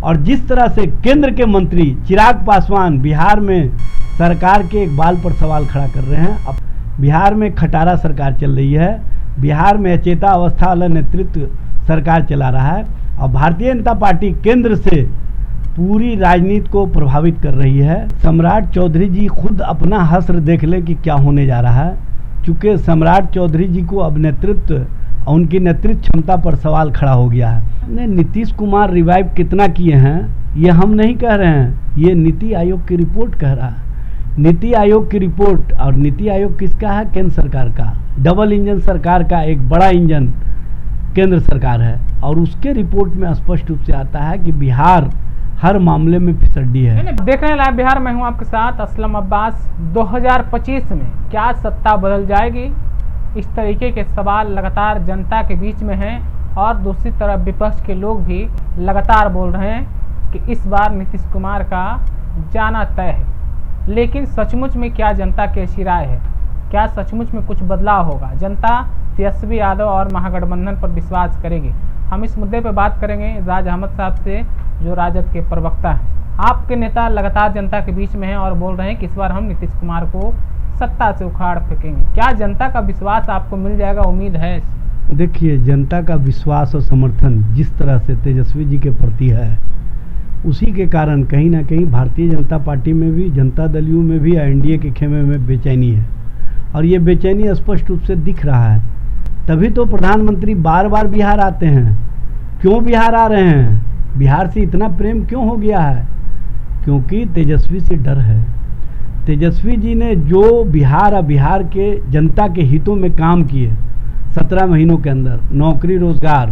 और जिस तरह से केंद्र के मंत्री चिराग पासवान बिहार में सरकार के एक बाल पर सवाल खड़ा कर रहे हैं। अब बिहार में खटारा सरकार चल रही है, बिहार में अचेता अवस्था वाला नेतृत्व सरकार चला रहा है और भारतीय जनता पार्टी केंद्र से पूरी राजनीति को प्रभावित कर रही है। सम्राट चौधरी जी खुद अपना हश्र देख लें कि क्या होने जा रहा है, चूँकि सम्राट चौधरी जी को अब नेतृत्व और उनकी नेतृत्व क्षमता पर सवाल खड़ा हो गया है। नीतीश कुमार रिवाइव कितना किए हैं ये हम नहीं कह रहे हैं, ये नीति आयोग की रिपोर्ट कह रहा है। नीति आयोग की रिपोर्ट, और नीति आयोग किसका है? केंद्र सरकार का। डबल इंजन सरकार का एक बड़ा इंजन केंद्र सरकार है और उसके रिपोर्ट में स्पष्ट रूप से आता है कि बिहार हर मामले में फिसड्डी है। देख रहे हैं लाइव बिहार, मैं हूं आपके साथ असलम अब्बास। 2025 में क्या सत्ता बदल जाएगी, इस तरीके के सवाल लगातार जनता के बीच में हैं और दूसरी तरफ विपक्ष के लोग भी लगातार बोल रहे हैं कि इस बार नीतीश कुमार का जाना तय है। लेकिन सचमुच में क्या जनता की ऐसी राय है? क्या सचमुच में कुछ बदलाव होगा? जनता तेजस्वी यादव और महागठबंधन पर विश्वास करेगी? हम इस मुद्दे पर बात करेंगे एजाज अहमद साहब से, जो राजद के प्रवक्ता हैं। आपके नेता लगातार जनता के बीच में हैं और बोल रहे हैं कि इस बार हम नीतीश कुमार को सत्ता से उखाड़ फेंकेंगे। क्या जनता का विश्वास आपको मिल जाएगा? उम्मीद है? देखिए, जनता का विश्वास और समर्थन जिस तरह से तेजस्वी जी के प्रति है, उसी के कारण कहीं ना कहीं भारतीय जनता पार्टी में भी, जनता दलियों में भी, एनडीए के खेमे में बेचैनी है और ये बेचैनी स्पष्ट रूप से दिख रहा है। तभी तो प्रधानमंत्री बार बार बिहार आते हैं। क्यों बिहार आ रहे हैं? बिहार से इतना प्रेम क्यों हो गया है? क्योंकि तेजस्वी से डर है। तेजस्वी जी ने जो बिहार और बिहार के जनता के हितों में काम किए 17 महीनों के अंदर, नौकरी रोजगार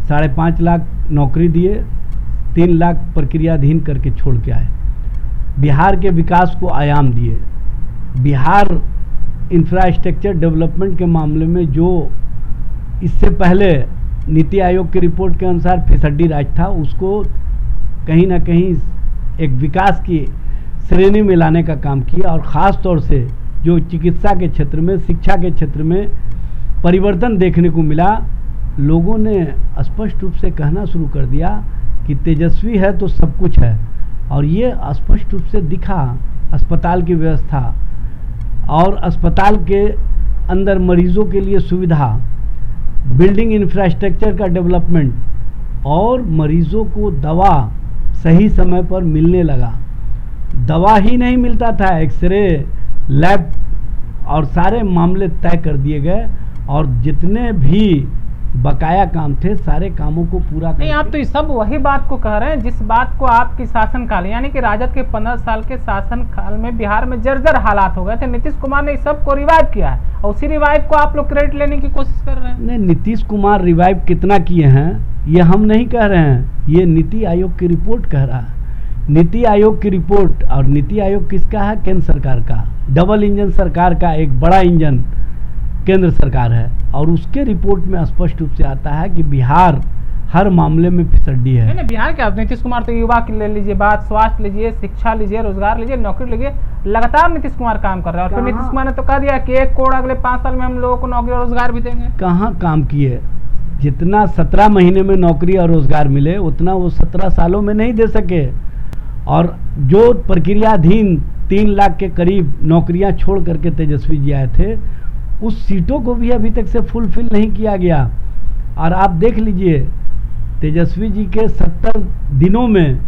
5.5 लाख नौकरी दिए, 3 लाख प्रक्रियाधीन करके छोड़ के आए, बिहार के विकास को आयाम दिए, बिहार इंफ्रास्ट्रक्चर डेवलपमेंट के मामले में जो इससे पहले नीति आयोग की रिपोर्ट के अनुसार फिसड्डी राज था, उसको कहीं ना कहीं एक विकास की श्रेणी में लाने का काम किया और ख़ास तौर से जो चिकित्सा के क्षेत्र में, शिक्षा के क्षेत्र में परिवर्तन देखने को मिला। लोगों ने स्पष्ट रूप से कहना शुरू कर दिया कि तेजस्वी है तो सब कुछ है, और ये स्पष्ट रूप से दिखा। अस्पताल की व्यवस्था और अस्पताल के अंदर मरीजों के लिए सुविधा, बिल्डिंग इंफ्रास्ट्रक्चर का डेवलपमेंट और मरीजों को दवा सही समय पर मिलने लगा। दवा ही नहीं मिलता था, एक्सरे, लैब और सारे मामले तय कर दिए गए और जितने भी बकाया काम थे सारे कामों को पूरा कर। नहीं, आप तो ये सब वही बात को कह रहे हैं जिस बात को आपकी शासनकाल यानी कि राजद के 15 साल के शासनकाल में बिहार में जर्जर हालात हो गए थे। नीतीश कुमार ने इस सब को रिवाइव किया है और उसी रिवाइव को आप लोग क्रेडिट लेने की कोशिश कर रहे हैं। नहीं, नीतीश कुमार रिवाइव कितना किए हैं ये हम नहीं कह रहे हैं, ये नीति आयोग की रिपोर्ट कह रहा है। नीति आयोग की रिपोर्ट, और नीति आयोग किसका है? केंद्र सरकार का। डबल इंजन सरकार का एक बड़ा इंजन केंद्र सरकार है और उसके रिपोर्ट में स्पष्ट रूप से आता है कि बिहार हर मामले में फिसड्डी है। नहीं, बिहार क्या, नीतीश कुमार तो युवा की ले लीजिए बात, स्वास्थ्य लीजिए, शिक्षा लीजिए, रोजगार लीजिए, नौकरी लीजिए, लगातार नीतीश कुमार काम कर रहा है। और फिर नीतीश कुमार ने तो कह दिया कि 1 करोड़ अगले 5 साल में हम लोगों को नौकरी और रोजगार भी देंगे। कहाँ काम किए? जितना 17 महीने में नौकरी और रोजगार मिले उतना वो 17 सालों में नहीं दे सके। और जो प्रक्रियाधीन 3 लाख के करीब नौकरियां छोड़ करके तेजस्वी जी आए थे, उस सीटों को भी अभी तक से फुलफिल नहीं किया गया। और आप देख लीजिए, तेजस्वी जी के 70 दिनों में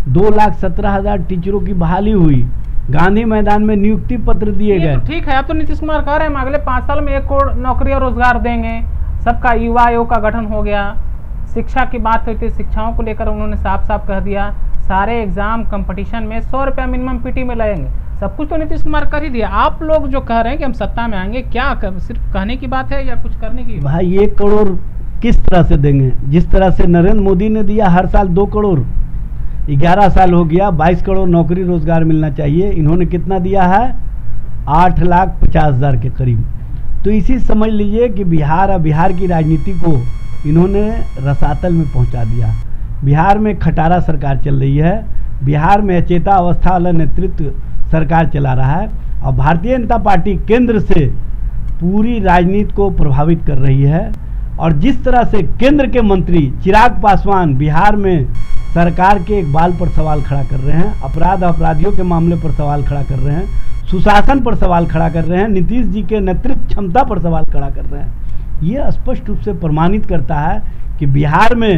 2,17,000 टीचरों की बहाली हुई, गांधी मैदान में नियुक्ति पत्र दिए गए। तो ठीक है, अब तो नीतीश कुमार कह रहे हैं हम अगले 5 साल में 1 करोड़ नौकरी और रोजगार देंगे, सबका युवा आयोग का गठन हो गया। शिक्षा की बात हुई थी, शिक्षाओं को लेकर उन्होंने साफ साफ कह दिया सारे एग्जाम कंपटीशन में 100 रुपया मिनिमम पीटी में लगेंगे। सब कुछ तो नीतीश कुमार कर ही दिया। आप लोग जो कह रहे हैं कि हम सत्ता में आएंगे, क्या सिर्फ कहने की बात है या कुछ करने की? भाई 1 करोड़ किस तरह से देंगे? जिस तरह से नरेंद्र मोदी ने दिया हर साल 2 करोड़, 11 साल हो गया, 22 करोड़ नौकरी रोजगार मिलना चाहिए। इन्होंने कितना दिया है? 8,50,000 के करीब। तो इसी समझ लीजिए कि बिहार और बिहार की राजनीति को इन्होंने रसातल में पहुंचा दिया। बिहार में खटारा सरकार चल रही है, बिहार में अचेता अवस्था वाला नेतृत्व सरकार चला रहा है और भारतीय जनता पार्टी केंद्र से पूरी राजनीति को प्रभावित कर रही है। और जिस तरह से केंद्र के मंत्री चिराग पासवान बिहार में सरकार के इकबाल पर सवाल खड़ा कर रहे हैं, अपराधियों के मामले पर सवाल खड़ा कर रहे हैं, सुशासन पर सवाल खड़ा कर रहे हैं, नीतीश जी के नेतृत्व क्षमता पर सवाल खड़ा कर रहे हैं। ये स्पष्ट रूप से प्रमाणित करता है कि बिहार में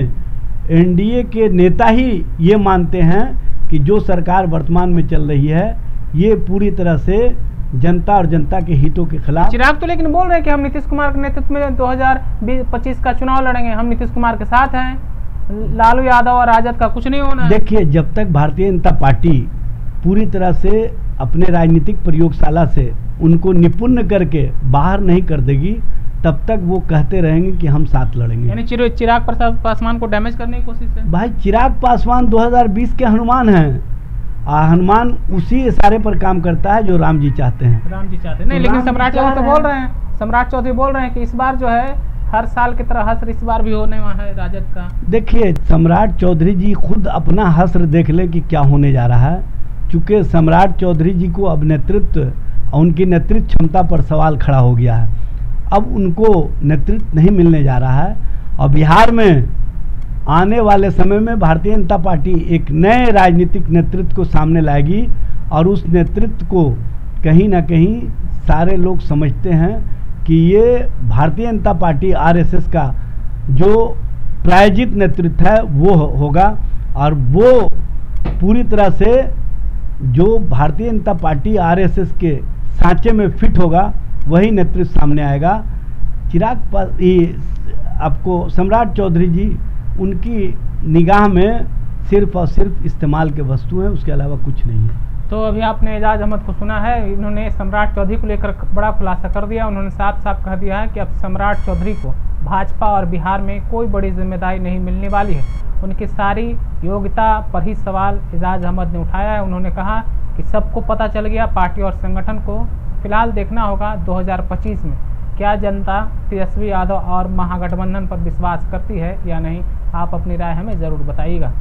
एनडीए के नेता ही ये मानते हैं कि जो सरकार वर्तमान में चल रही है ये पूरी तरह से जनता और जनता के हितों के खिलाफ। चिराग तो लेकिन बोल रहे हैं कि हम नीतीश कुमार के नेतृत्व में 2025 का चुनाव लड़ेंगे, हम नीतीश कुमार के साथ हैं, लालू यादव और राजद का कुछ नहीं होना है। देखिए, जब तक भारतीय जनता पार्टी पूरी तरह से अपने राजनीतिक प्रयोगशाला से उनको निपुण करके बाहर नहीं कर देगी तब तक वो कहते रहेंगे कि हम साथ लड़ेंगे। यानी चिराग पासवान को डैमेज करने की कोशिश है। भाई, चिराग पासवान 2020 के हनुमान हैं। हनुमान उसी इशारे पर काम करता है जो राम जी चाहते हैं। नहीं, लेकिन सम्राट चौधरी तो बोल रहे हैं, सम्राट चौधरी बोल रहे हैं कि इस बार जो है हर साल की तरह हश्र इस बार भी होने वाला है राजद का। देखिए, सम्राट चौधरी जी खुद अपना हश्र देख ले कि क्या होने जा रहा है। चूँकि सम्राट चौधरी जी को अब उनकी नेतृत्व क्षमता पर सवाल खड़ा हो गया है। अब उनको नेतृत्व नहीं मिलने जा रहा है और बिहार में आने वाले समय में भारतीय जनता पार्टी एक नए राजनीतिक नेतृत्व को सामने लाएगी और उस नेतृत्व को कहीं ना कहीं सारे लोग समझते हैं कि ये भारतीय जनता पार्टी आरएसएस का जो प्रायोजित नेतृत्व है वो होगा और वो पूरी तरह से जो भारतीय जनता पार्टी आरएसएस के सांचे में फिट होगा वही नेतृत्व सामने आएगा। आपको सम्राट चौधरी जी उनकी निगाह में सिर्फ और सिर्फ इस्तेमाल के वस्तु हैं, उसके अलावा कुछ नहीं है। तो अभी आपने एजाज अहमद को सुना है, इन्होंने सम्राट चौधरी को लेकर बड़ा खुलासा कर दिया। उन्होंने साफ साफ कह दिया है कि अब सम्राट चौधरी को भाजपा और बिहार में कोई बड़ी जिम्मेदारी नहीं मिलने वाली है। उनकी सारी योग्यता पर ही सवाल एजाज अहमद ने उठाया है। उन्होंने कहा कि सबको पता चल गया, पार्टी और संगठन को फिलहाल देखना होगा 2025 में क्या जनता तेजस्वी यादव और महागठबंधन पर विश्वास करती है या नहीं। आप अपनी राय हमें ज़रूर बताइएगा।